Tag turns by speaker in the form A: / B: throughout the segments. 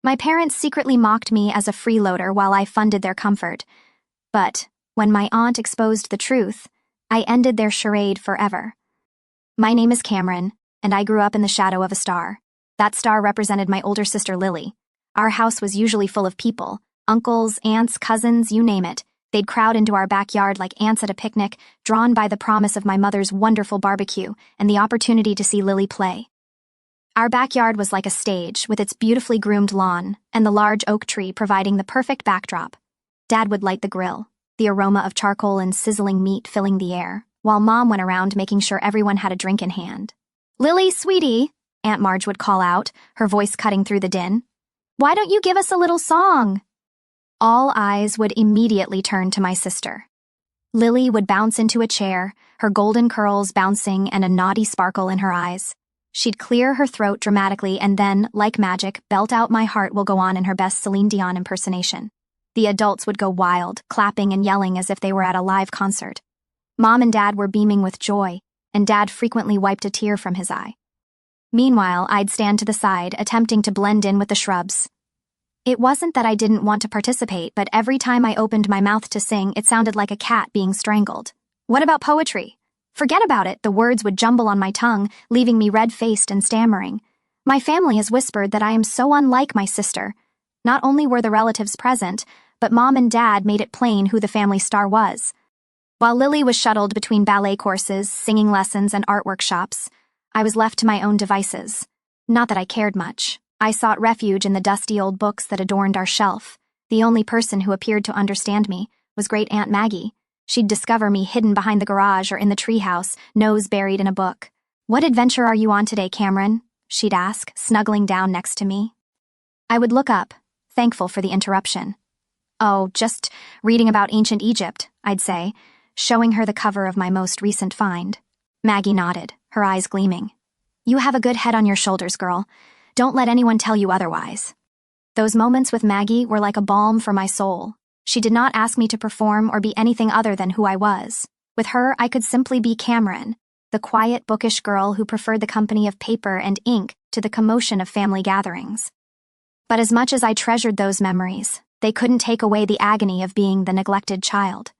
A: My parents secretly mocked me as a freeloader while I funded their comfort. But when my aunt exposed the truth, I ended their charade forever. My name is Cameron, and I grew up in the shadow of a star. That star represented my older sister Lily. Our house was usually full of people, uncles, aunts, cousins, you name it. They'd crowd into our backyard like ants at a picnic, drawn by the promise of my mother's wonderful barbecue and the opportunity to see Lily play. Our backyard was like a stage, with its beautifully groomed lawn and the large oak tree providing the perfect backdrop. Dad would light the grill, the aroma of charcoal and sizzling meat filling the air, while Mom went around making sure everyone had a drink in hand. "Lily, sweetie," Aunt Marge would call out, her voice cutting through the din. "Why don't you give us a little song?" All eyes would immediately turn to my sister. Lily would bounce into a chair, her golden curls bouncing and a naughty sparkle in her eyes. She'd clear her throat dramatically and then, like magic, belt out "My Heart Will Go On" in her best Celine Dion impersonation. The adults would go wild, clapping and yelling as if they were at a live concert. Mom and Dad were beaming with joy, and Dad frequently wiped a tear from his eye. Meanwhile, I'd stand to the side, attempting to blend in with the shrubs. It wasn't that I didn't want to participate, but every time I opened my mouth to sing, it sounded like a cat being strangled. What about poetry? Forget about it, the words would jumble on my tongue, leaving me red-faced and stammering. My family has whispered that I am so unlike my sister. Not only were the relatives present, but Mom and Dad made it plain who the family star was. While Lily was shuttled between ballet courses, singing lessons, and art workshops, I was left to my own devices. Not that I cared much. I sought refuge in the dusty old books that adorned our shelf. The only person who appeared to understand me was Great Aunt Maggie. She'd discover me hidden behind the garage or in the treehouse, nose buried in a book. "What adventure are you on today, Cameron?" she'd ask, snuggling down next to me. I would look up, thankful for the interruption. "Oh, just reading about ancient Egypt," I'd say, showing her the cover of my most recent find. Maggie nodded, her eyes gleaming. "You have a good head on your shoulders, girl. Don't let anyone tell you otherwise." Those moments with Maggie were like a balm for my soul. She did not ask me to perform or be anything other than who I was. With her, I could simply be Cameron, the quiet, bookish girl who preferred the company of paper and ink to the commotion of family gatherings. But as much as I treasured those memories, they couldn't take away the agony of being the neglected child.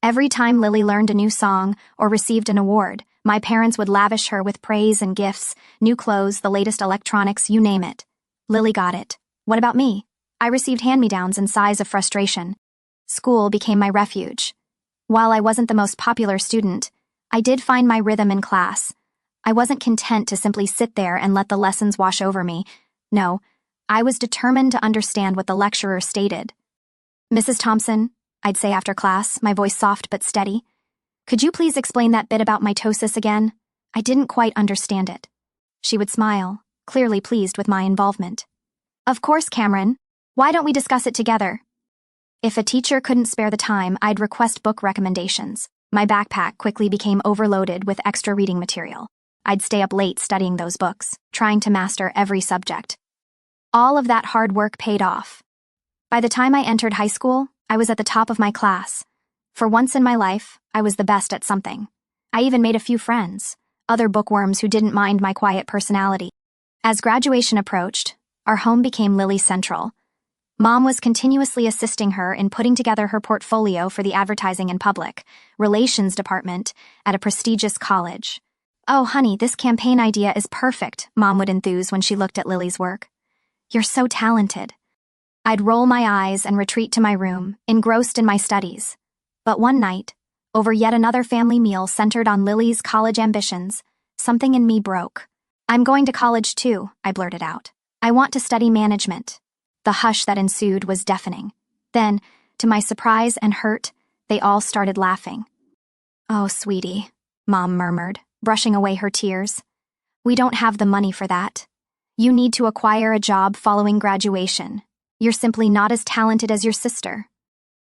A: Every time Lily learned a new song or received an award, my parents would lavish her with praise and gifts, new clothes, the latest electronics, you name it. Lily got it. What about me? I received hand-me-downs and sighs of frustration. School became my refuge. While I wasn't the most popular student, I did find my rhythm in class. I wasn't content to simply sit there and let the lessons wash over me. No, I was determined to understand what the lecturer stated. "Mrs. Thompson," I'd say after class, my voice soft but steady, "could you please explain that bit about mitosis again? I didn't quite understand it." She would smile, clearly pleased with my involvement. "Of course, Cameron. Why don't we discuss it together?" If a teacher couldn't spare the time, I'd request book recommendations. My backpack quickly became overloaded with extra reading material. I'd stay up late studying those books, trying to master every subject. All of that hard work paid off. By the time I entered high school, I was at the top of my class. For once in my life, I was the best at something. I even made a few friends, other bookworms who didn't mind my quiet personality. As graduation approached, our home became Lily Central. Mom was continuously assisting her in putting together her portfolio for the advertising and public relations department at a prestigious college. "Oh, honey, this campaign idea is perfect," Mom would enthuse when she looked at Lily's work. "You're so talented." I'd roll my eyes and retreat to my room, engrossed in my studies. But one night, over yet another family meal centered on Lily's college ambitions, something in me broke. "I'm going to college too," I blurted out. "I want to study management." The hush that ensued was deafening. Then, to my surprise and hurt, they all started laughing. "Oh, sweetie," Mom murmured, brushing away her tears. "We don't have the money for that. You need to acquire a job following graduation. You're simply not as talented as your sister."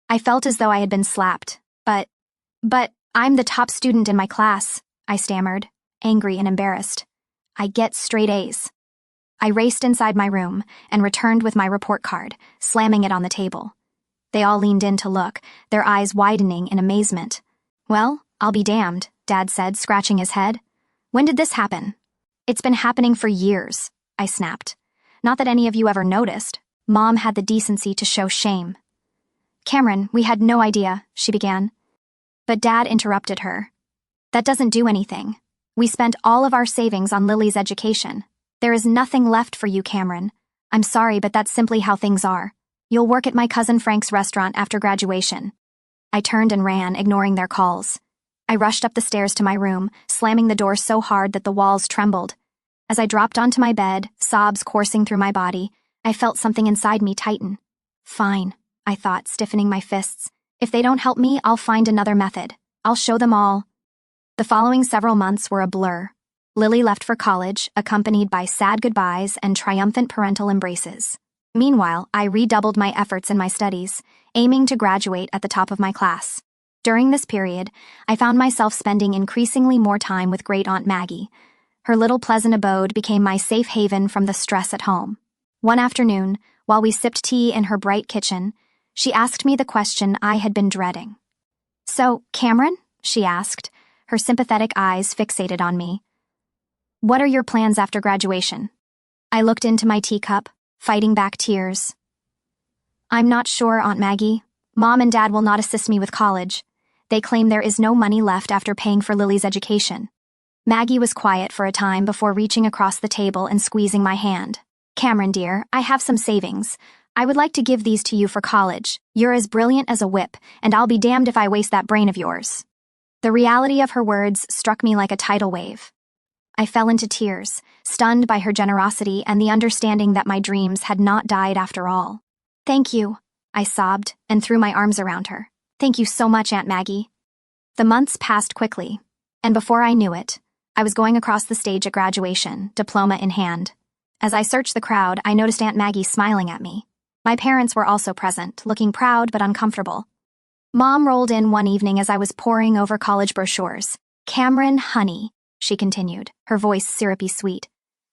A: I felt as though I had been slapped. But I'm the top student in my class," I stammered, angry and embarrassed. "I get straight A's." I raced inside my room and returned with my report card, slamming it on the table. They all leaned in to look, their eyes widening in amazement. "Well, I'll be damned," Dad said, scratching his head. "When did this happen?" "It's been happening for years," I snapped. "Not that any of you ever noticed. Mom had the decency to show shame. "Cameron, we had no idea," she began. But Dad interrupted her. "That doesn't do anything. We spent all of our savings on Lily's education. There is nothing left for you, Cameron. I'm sorry, but that's simply how things are. You'll work at my cousin Frank's restaurant after graduation." I turned and ran, ignoring their calls. I rushed up the stairs to my room, slamming the door so hard that the walls trembled. As I dropped onto my bed, sobs coursing through my body, I felt something inside me tighten. "Fine," I thought, stiffening my fists. "If they don't help me, I'll find another method. I'll show them all." The following several months were a blur. Lily left for college, accompanied by sad goodbyes and triumphant parental embraces. Meanwhile, I redoubled my efforts in my studies, aiming to graduate at the top of my class. During this period, I found myself spending increasingly more time with Great Aunt Maggie. Her little pleasant abode became my safe haven from the stress at home. One afternoon, while we sipped tea in her bright kitchen, she asked me the question I had been dreading. "So, Cameron?" she asked, her sympathetic eyes fixated on me. "What are your plans after graduation?" I looked into my teacup, fighting back tears. "I'm not sure, Aunt Maggie. Mom and Dad will not assist me with college. They claim there is no money left after paying for Lily's education." Maggie was quiet for a time before reaching across the table and squeezing my hand. "Cameron, dear, I have some savings. I would like to give these to you for college. You're as brilliant as a whip, and I'll be damned if I waste that brain of yours." The reality of her words struck me like a tidal wave. I fell into tears, stunned by her generosity and the understanding that my dreams had not died after all. "Thank you," I sobbed and threw my arms around her. "Thank you so much, Aunt Maggie." The months passed quickly, and before I knew it, I was going across the stage at graduation, diploma in hand. As I searched the crowd, I noticed Aunt Maggie smiling at me. My parents were also present, looking proud but uncomfortable. Mom rolled in one evening as I was poring over college brochures. "Cameron, honey," she continued, her voice syrupy sweet.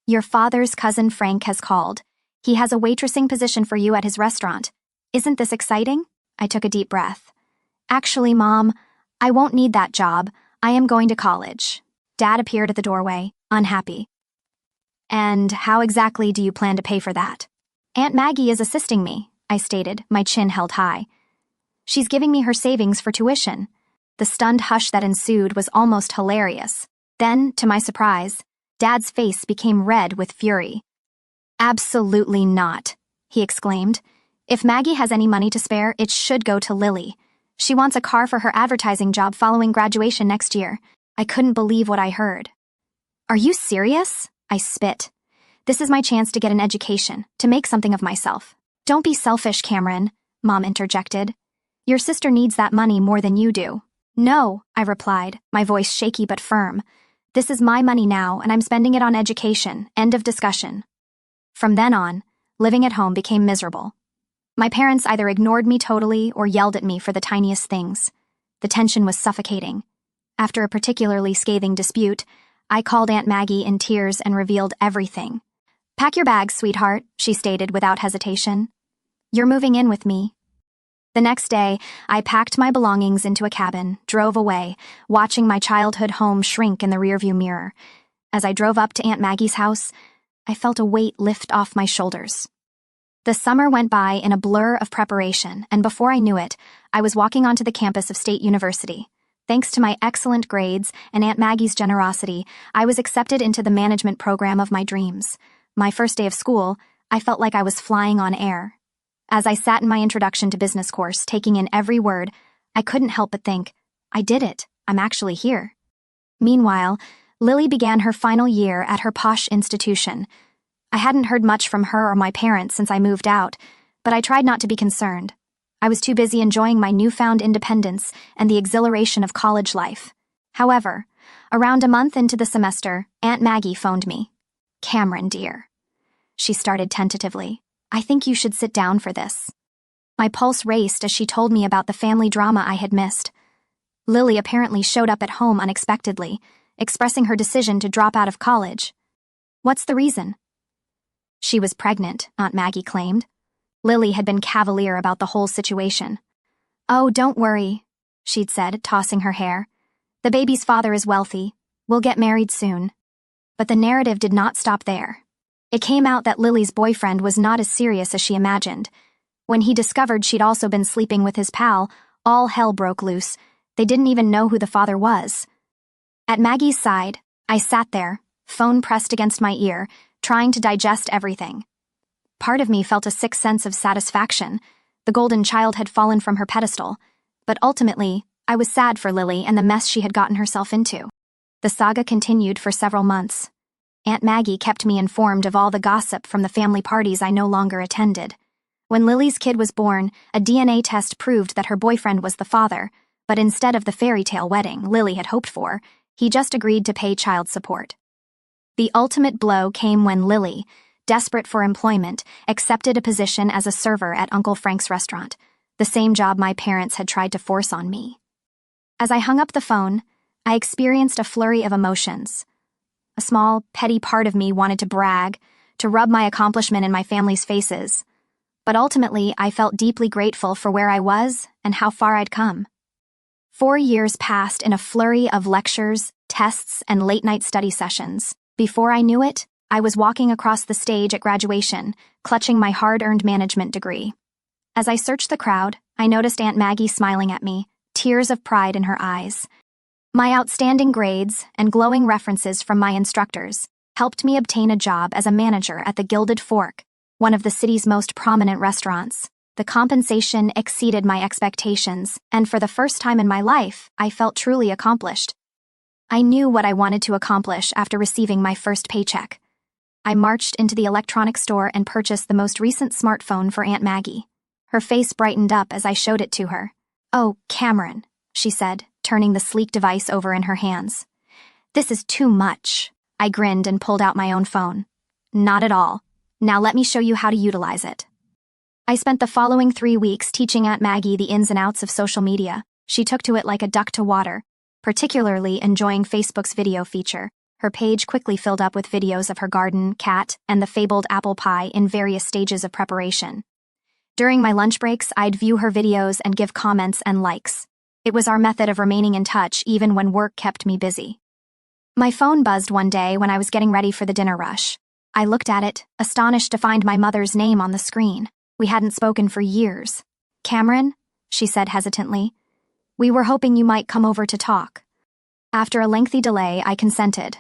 A: "Your father's cousin Frank has called. He has a waitressing position for you at his restaurant. Isn't this exciting?" I took a deep breath. "Actually, Mom, I won't need that job. I am going to college." Dad appeared at the doorway, unhappy. "And how exactly do you plan to pay for that?" "Aunt Maggie is assisting me," I stated, my chin held high. "She's giving me her savings for tuition." The stunned hush that ensued was almost hilarious. Then, to my surprise, Dad's face became red with fury. "Absolutely not," he exclaimed. "If Maggie has any money to spare, it should go to Lily. She wants a car for her advertising job following graduation next year." I couldn't believe what I heard. "Are you serious?" I spit. "This is my chance to get an education, to make something of myself." "Don't be selfish, Cameron," Mom interjected. "Your sister needs that money more than you do." "No," I replied, my voice shaky but firm. "This is my money now, and I'm spending it on education. End of discussion." From then on, living at home became miserable. My parents either ignored me totally or yelled at me for the tiniest things. The tension was suffocating. After a particularly scathing dispute, I called Aunt Maggie in tears and revealed everything. "Pack your bags, sweetheart," she stated without hesitation. "You're moving in with me." The next day, I packed my belongings into a cabin, drove away, watching my childhood home shrink in the rearview mirror. As I drove up to Aunt Maggie's house, I felt a weight lift off my shoulders. The summer went by in a blur of preparation, and before I knew it, I was walking onto the campus of State University. Thanks to my excellent grades and Aunt Maggie's generosity, I was accepted into the management program of my dreams. My first day of school, I felt like I was flying on air. As I sat in my introduction to business course, taking in every word, I couldn't help but think, I did it. I'm actually here. Meanwhile, Lily began her final year at her posh institution. I hadn't heard much from her or my parents since I moved out, but I tried not to be concerned. I was too busy enjoying my newfound independence and the exhilaration of college life. However, around a month into the semester, Aunt Maggie phoned me. "Cameron, dear." She started tentatively. "I think you should sit down for this." My pulse raced as she told me about the family drama I had missed. Lily apparently showed up at home unexpectedly, expressing her decision to drop out of college. "What's the reason?" She was pregnant, Aunt Maggie claimed. Lily had been cavalier about the whole situation. "Oh, don't worry," she'd said, tossing her hair. "The baby's father is wealthy. We'll get married soon." But the narrative did not stop there. It came out that Lily's boyfriend was not as serious as she imagined. When he discovered she'd also been sleeping with his pal, all hell broke loose. They didn't even know who the father was. At Maggie's side, I sat there, phone pressed against my ear, trying to digest everything. Part of me felt a sick sense of satisfaction. The golden child had fallen from her pedestal. But ultimately, I was sad for Lily and the mess she had gotten herself into. The saga continued for several months. Aunt Maggie kept me informed of all the gossip from the family parties I no longer attended. When Lily's kid was born, a DNA test proved that her boyfriend was the father, but instead of the fairy tale wedding Lily had hoped for, he just agreed to pay child support. The ultimate blow came when Lily, desperate for employment, accepted a position as a server at Uncle Frank's restaurant, the same job my parents had tried to force on me. As I hung up the phone, I experienced a flurry of emotions. A small, petty part of me wanted to brag, to rub my accomplishment in my family's faces. But ultimately, I felt deeply grateful for where I was and how far I'd come. 4 years passed in a flurry of lectures, tests, and late-night study sessions. Before I knew it, I was walking across the stage at graduation, clutching my hard-earned management degree. As I searched the crowd, I noticed Aunt Maggie smiling at me, tears of pride in her eyes. My outstanding grades and glowing references from my instructors helped me obtain a job as a manager at the Gilded Fork, one of the city's most prominent restaurants. The compensation exceeded my expectations, and for the first time in my life, I felt truly accomplished. I knew what I wanted to accomplish after receiving my first paycheck. I marched into the electronics store and purchased the most recent smartphone for Aunt Maggie. Her face brightened up as I showed it to her. "Oh, Cameron," she said, turning the sleek device over in her hands. "This is too much." I grinned and pulled out my own phone. "Not at all. Now let me show you how to utilize it." I spent the following 3 weeks teaching Aunt Maggie the ins and outs of social media. She took to it like a duck to water, particularly enjoying Facebook's video feature. Her page quickly filled up with videos of her garden, cat, and the fabled apple pie in various stages of preparation. During my lunch breaks, I'd view her videos and give comments and likes. It was our method of remaining in touch even when work kept me busy. My phone buzzed one day when I was getting ready for the dinner rush. I looked at it, astonished to find my mother's name on the screen. We hadn't spoken for years. "Cameron," she said hesitantly, "we were hoping you might come over to talk." After a lengthy delay, I consented.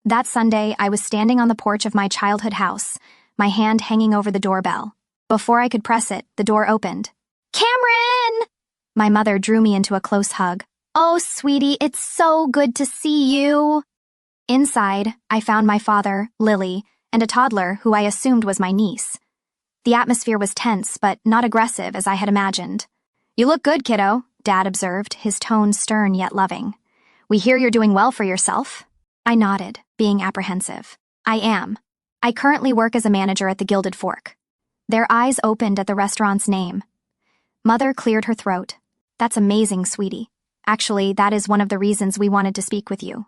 A: That Sunday, I was standing on the porch of my childhood house, my hand hanging over the doorbell. Before I could press it, the door opened. "Cameron!" My mother drew me into a close hug. "Oh, sweetie, it's so good to see you." Inside, I found my father, Lily, and a toddler who I assumed was my niece. The atmosphere was tense, but not aggressive as I had imagined. "You look good, kiddo," Dad observed, his tone stern yet loving. "We hear you're doing well for yourself." I nodded, being apprehensive. "I am. I currently work as a manager at the Gilded Fork." Their eyes opened at the restaurant's name. Mother cleared her throat. "That's amazing, sweetie. Actually, that is one of the reasons we wanted to speak with you."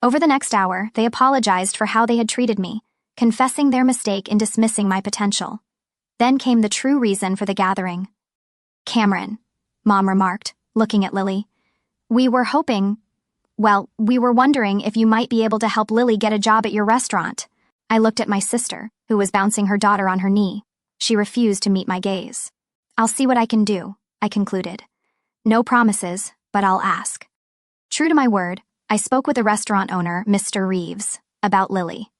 A: Over the next hour, they apologized for how they had treated me, confessing their mistake in dismissing my potential. Then came the true reason for the gathering. "Cameron," Mom remarked, looking at Lily. We were wondering if you might be able to help Lily get a job at your restaurant." I looked at my sister, who was bouncing her daughter on her knee. She refused to meet my gaze. "I'll see what I can do," I concluded. "No promises, but I'll ask." True to my word, I spoke with the restaurant owner, Mr. Reeves, about Lily.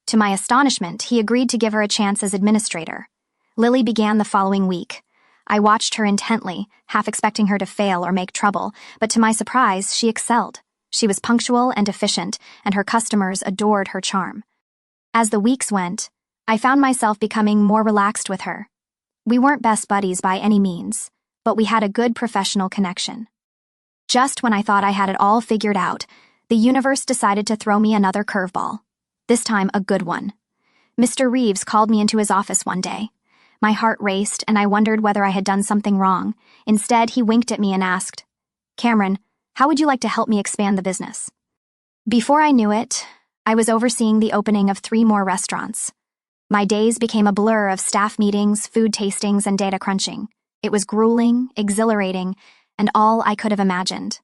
A: To my astonishment, he agreed to give her a chance as administrator. Lily began the following week. I watched her intently, half expecting her to fail or make trouble, but to my surprise, she excelled. She was punctual and efficient, and her customers adored her charm. As the weeks went, I found myself becoming more relaxed with her. We weren't best buddies by any means, but we had a good professional connection. Just when I thought I had it all figured out, the universe decided to throw me another curveball. This time, a good one. Mr. Reeves called me into his office one day. My heart raced, and I wondered whether I had done something wrong. Instead, he winked at me and asked, "Cameron, how would you like to help me expand the business?" Before I knew it, I was overseeing the opening of 3 more restaurants. My days became a blur of staff meetings, food tastings, and data crunching. It was grueling, exhilarating, and all I could have imagined.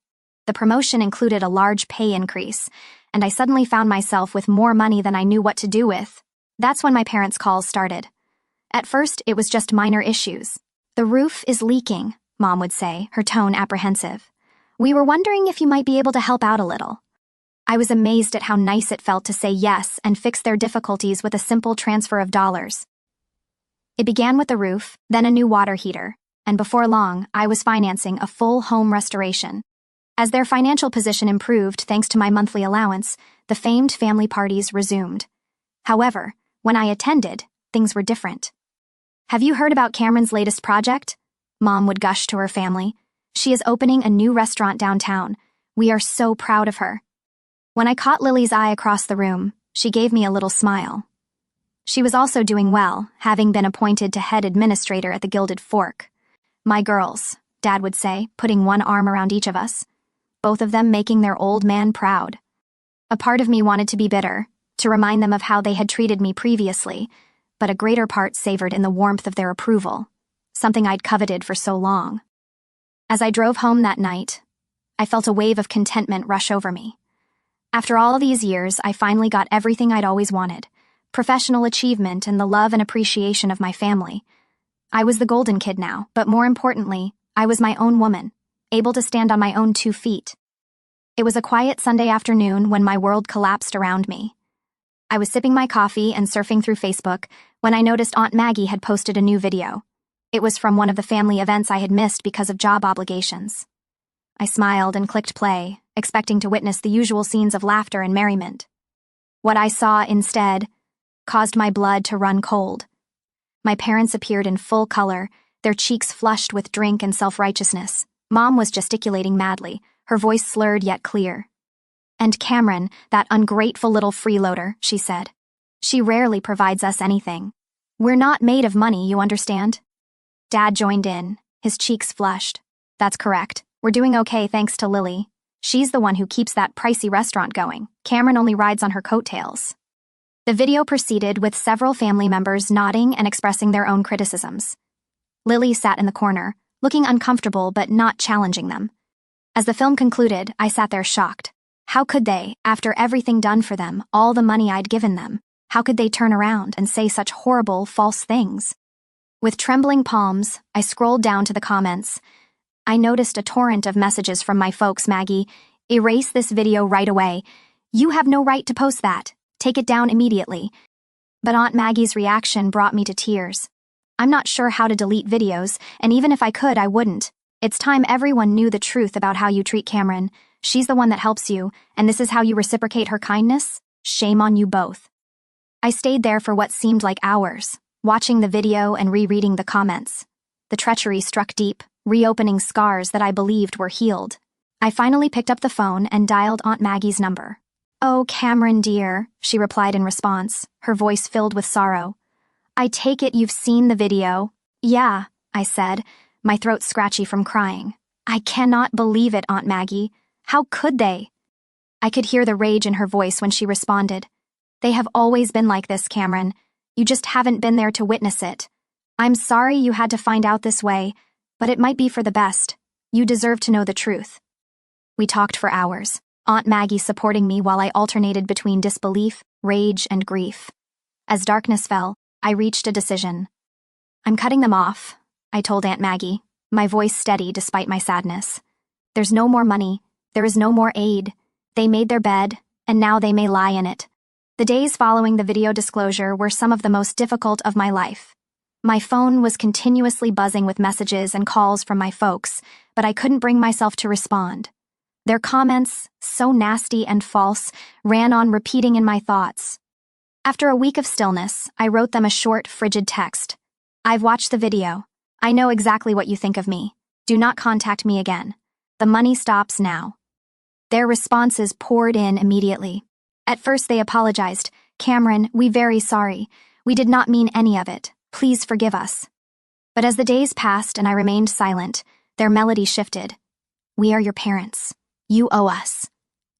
A: The promotion included a large pay increase, and I suddenly found myself with more money than I knew what to do with. That's when my parents' calls started. At first, it was just minor issues. "The roof is leaking," Mom would say, her tone apprehensive. "We were wondering if you might be able to help out a little." I was amazed at how nice it felt to say yes and fix their difficulties with a simple transfer of dollars. It began with the roof, then a new water heater, and before long, I was financing a full home restoration. As their financial position improved thanks to my monthly allowance, the famed family parties resumed. However, when I attended, things were different. "Have you heard about Cameron's latest project?" Mom would gush to her family. "She is opening a new restaurant downtown. We are so proud of her." When I caught Lily's eye across the room, she gave me a little smile. She was also doing well, having been appointed to head administrator at the Gilded Fork. "My girls," Dad would say, putting one arm around each of us, both of them making their old man proud. A part of me wanted to be bitter, to remind them of how they had treated me previously, but a greater part savored in the warmth of their approval, something I'd coveted for so long. As I drove home that night, I felt a wave of contentment rush over me. After all these years, I finally got everything I'd always wanted: professional achievement and the love and appreciation of my family. I was the golden kid now, but more importantly, I was my own woman, able to stand on my own 2 feet. It was a quiet Sunday afternoon when my world collapsed around me. I was sipping my coffee and surfing through Facebook when I noticed Aunt Maggie had posted a new video. It was from one of the family events I had missed because of job obligations. I smiled and clicked play, expecting to witness the usual scenes of laughter and merriment. What I saw instead caused my blood to run cold. My parents appeared in full color, their cheeks flushed with drink and self-righteousness. Mom was gesticulating madly, her voice slurred yet clear. "And Cameron, that ungrateful little freeloader," she said. "She rarely provides us anything. We're not made of money, you understand?" Dad joined in, his cheeks flushed. "That's correct. We're doing okay thanks to Lily. She's the one who keeps that pricey restaurant going. Cameron only rides on her coattails." The video proceeded with several family members nodding and expressing their own criticisms. Lily sat in the corner, looking uncomfortable but not challenging them. As the film concluded, I sat there shocked. How could they, after everything done for them, all the money I'd given them, how could they turn around and say such horrible, false things? With trembling palms, I scrolled down to the comments. I noticed a torrent of messages from my folks. "Maggie, erase this video right away. You have no right to post that. Take it down immediately." But Aunt Maggie's reaction brought me to tears. "I'm not sure how to delete videos, and even if I could, I wouldn't. It's time everyone knew the truth about how you treat Cameron. She's the one that helps you, and this is how you reciprocate her kindness? Shame on you both." I stayed there for what seemed like hours, watching the video and rereading the comments. The treachery struck deep, reopening scars that I believed were healed. I finally picked up the phone and dialed Aunt Maggie's number. "Oh, Cameron dear," she replied in response, her voice filled with sorrow. "I take it you've seen the video." "Yeah," I said, my throat scratchy from crying. "I cannot believe it, Aunt Maggie. How could they?" I could hear the rage in her voice when she responded. "They have always been like this, Cameron. You just haven't been there to witness it. I'm sorry you had to find out this way, but it might be for the best. You deserve to know the truth." We talked for hours, Aunt Maggie supporting me while I alternated between disbelief, rage, and grief. As darkness fell, I reached a decision. "I'm cutting them off," I told Aunt Maggie, my voice steady despite my sadness. "There's no more money. There is no more aid. They made their bed, and now they may lie in it." The days following the video disclosure were some of the most difficult of my life. My phone was continuously buzzing with messages and calls from my folks, but I couldn't bring myself to respond. Their comments, so nasty and false, ran on repeating in my thoughts. After a week of stillness, I wrote them a short, frigid text. "I've watched the video. I know exactly what you think of me. Do not contact me again. The money stops now." Their responses poured in immediately. At first they apologized. "Cameron, we very sorry. We did not mean any of it. Please forgive us." But as the days passed and I remained silent, their melody shifted. "We are your parents. You owe us."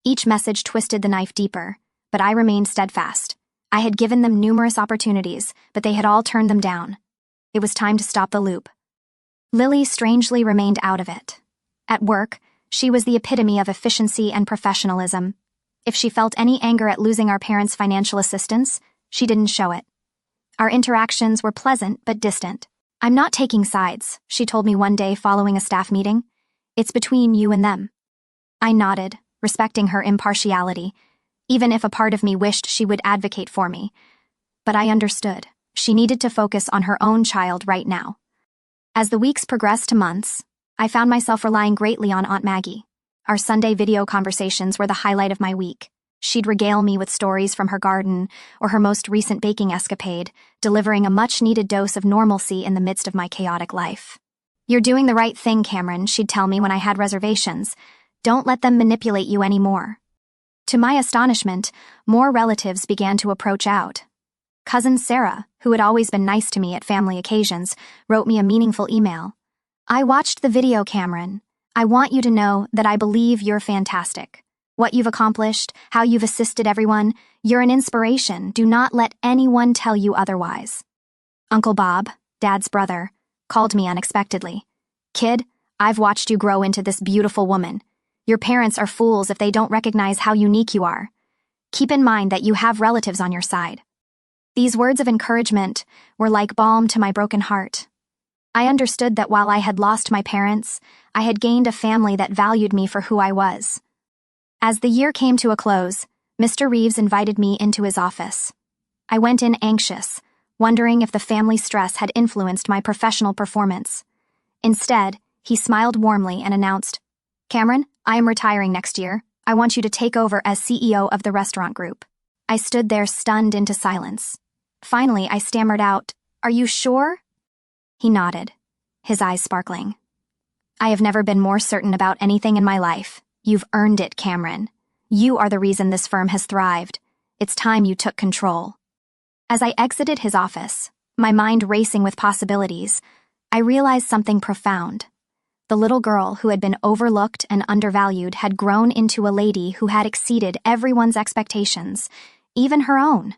A: Each message twisted the knife deeper, but I remained steadfast. I had given them numerous opportunities, but they had all turned them down. It was time to stop the loop. Lily strangely remained out of it. At work, she was the epitome of efficiency and professionalism. If she felt any anger at losing our parents' financial assistance, she didn't show it. Our interactions were pleasant but distant. "I'm not taking sides," she told me one day following a staff meeting. "It's between you and them." I nodded, respecting her impartiality, even if a part of me wished she would advocate for me. But I understood. She needed to focus on her own child right now. As the weeks progressed to months, I found myself relying greatly on Aunt Maggie. Our Sunday video conversations were the highlight of my week. She'd regale me with stories from her garden or her most recent baking escapade, delivering a much-needed dose of normalcy in the midst of my chaotic life. "You're doing the right thing, Cameron," she'd tell me when I had reservations. "Don't let them manipulate you anymore." To my astonishment, more relatives began to approach out. Cousin Sarah, who had always been nice to me at family occasions, wrote me a meaningful email. "I watched the video, Cameron. I want you to know that I believe you're fantastic. What you've accomplished, how you've assisted everyone, you're an inspiration. Do not let anyone tell you otherwise." Uncle Bob, Dad's brother, called me unexpectedly. "Kid, I've watched you grow into this beautiful woman. Your parents are fools if they don't recognize how unique you are. Keep in mind that you have relatives on your side." These words of encouragement were like balm to my broken heart. I understood that while I had lost my parents, I had gained a family that valued me for who I was. As the year came to a close, Mr. Reeves invited me into his office. I went in anxious, wondering if the family stress had influenced my professional performance. Instead, he smiled warmly and announced, "Cameron, I am retiring next year. I want you to take over as CEO of the restaurant group." I stood there stunned into silence. Finally, I stammered out, "Are you sure?" He nodded, his eyes sparkling. "I have never been more certain about anything in my life. You've earned it, Cameron. You are the reason this firm has thrived. It's time you took control." As I exited his office, my mind racing with possibilities, I realized something profound. The little girl who had been overlooked and undervalued had grown into a lady who had exceeded everyone's expectations, even her own.